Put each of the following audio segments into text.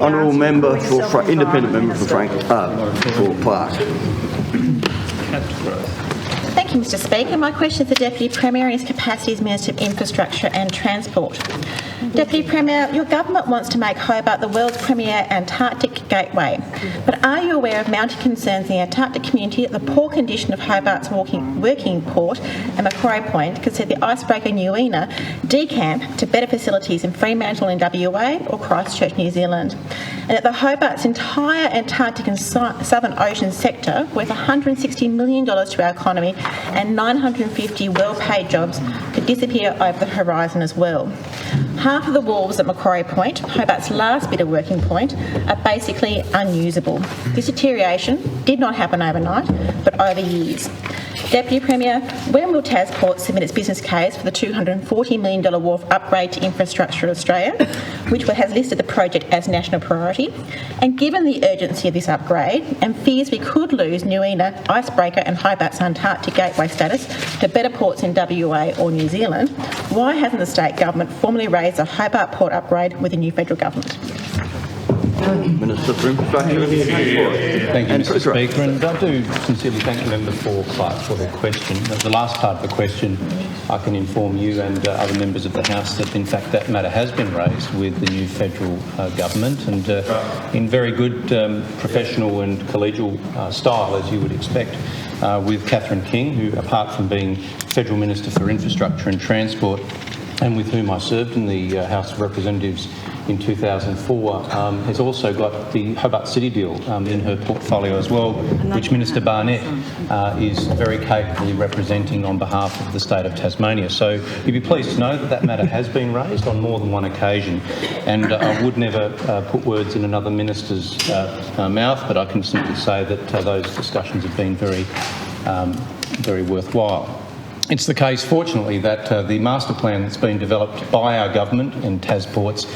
Honourable member for independent member for Clark. Thank you, Mr Speaker. My question is the Deputy Premier in his capacity as Minister of Infrastructure and Transport. Deputy Premier, your government wants to make Hobart the world's premier Antarctic gateway. But are you aware of mounting concerns in the Antarctic community that the poor condition of Hobart's working port and Macquarie Point could see the icebreaker Nuina decamp to better facilities in Fremantle in WA or Christchurch, New Zealand? And that the Hobart's entire Antarctic and Southern Ocean sector, worth $160 million to our economy and 950 well-paid jobs, could disappear over the horizon as well. Half of the wharves at Macquarie Point, Hobart's last bit of working point, are basically unusable. This deterioration did not happen overnight, but over years. Deputy Premier, when will Tasport submit its business case for the $240 million wharf upgrade to Infrastructure Australia, which has listed the project as national priority? And given the urgency of this upgrade and fears we could lose Nuina, Icebreaker and Hobart's Antarctic gateway status to better ports in WA or New Zealand, why hasn't the state government formally raised a Hobart port upgrade with the new federal government? Minister for Infrastructure and Transport. Thank you, Mr Speaker, and I do sincerely thank the member for Clark for their question. The last part of the question, I can inform you and other members of the House that in fact that matter has been raised with the new federal government, and in very good professional and collegial style, as you would expect, with Catherine King, who, apart from being Federal Minister for Infrastructure and Transport, and with whom I served in the House of Representatives in 2004, has also got the Hobart City deal in her portfolio as well, which Minister Barnett is very capably representing on behalf of the state of Tasmania. So you'd be pleased to know that that matter has been raised on more than one occasion, and I would never put words in another minister's mouth, but I can simply say that those discussions have been very worthwhile. It's the case, fortunately, that the master plan that's been developed by our government and Tasports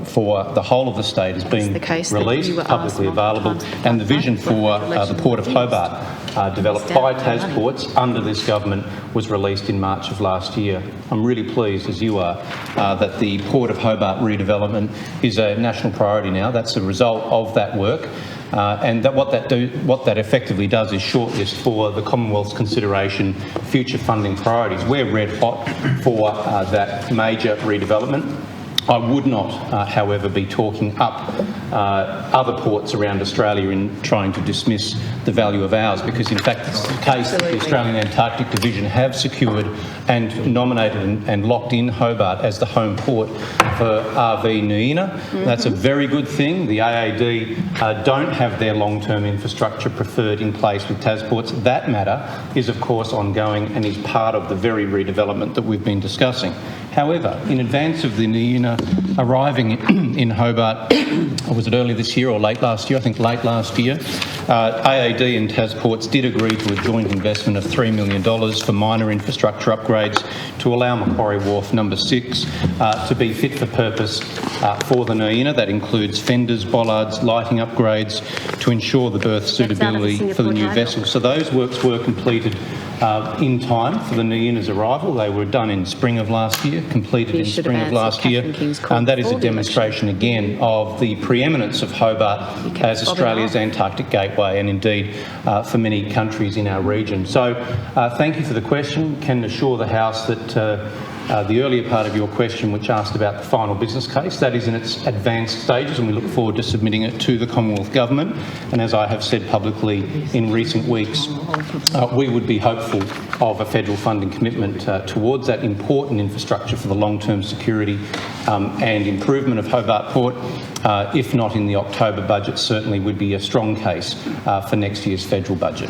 for the whole of the state has been released, publicly available, and the vision for the Port of Hobart, developed by Tasports under this government, was released in March of last year. I'm really pleased, as you are, that the Port of Hobart redevelopment is a national priority now. That's a result of that work. And that what that effectively does is shortlist for the Commonwealth's consideration future funding priorities. We're red hot for that major redevelopment. I would not, however, be talking up other ports around Australia in trying to dismiss the value of ours, because in fact it's the case that the Australian Antarctic Division have secured and nominated and locked in Hobart as the home port for RV Nuina. That's a very good thing. The AAD don't have their long-term infrastructure preferred in place with Tasports. That matter is of course ongoing and is part of the very redevelopment that we've been discussing. However, in advance of the Nuina arriving in Hobart, was it early this year or late last year? I think late last year, AAD and Tasports did agree to a joint investment of $3 million for minor infrastructure upgrades to allow Macquarie Wharf number 6 to be fit for purpose for the Nuina. That includes fenders, bollards, lighting upgrades to ensure the berth suitability for the new vessel. So those works were completed in time for the Nuina's arrival. They were done in spring of last year, completed in spring of last year, and that is a demonstration again of the preeminence of Hobart as Australia's Antarctic gateway, and indeed for many countries in our region. So thank you for the question. Can assure the House that the earlier part of your question, which asked about the final business case, that is in its advanced stages, and we look forward to submitting it to the Commonwealth Government. And as I have said publicly in recent weeks, we would be hopeful of a federal funding commitment towards that important infrastructure for the long-term security and improvement of Hobart Port. If not in the October budget, certainly would be a strong case for next year's federal budget.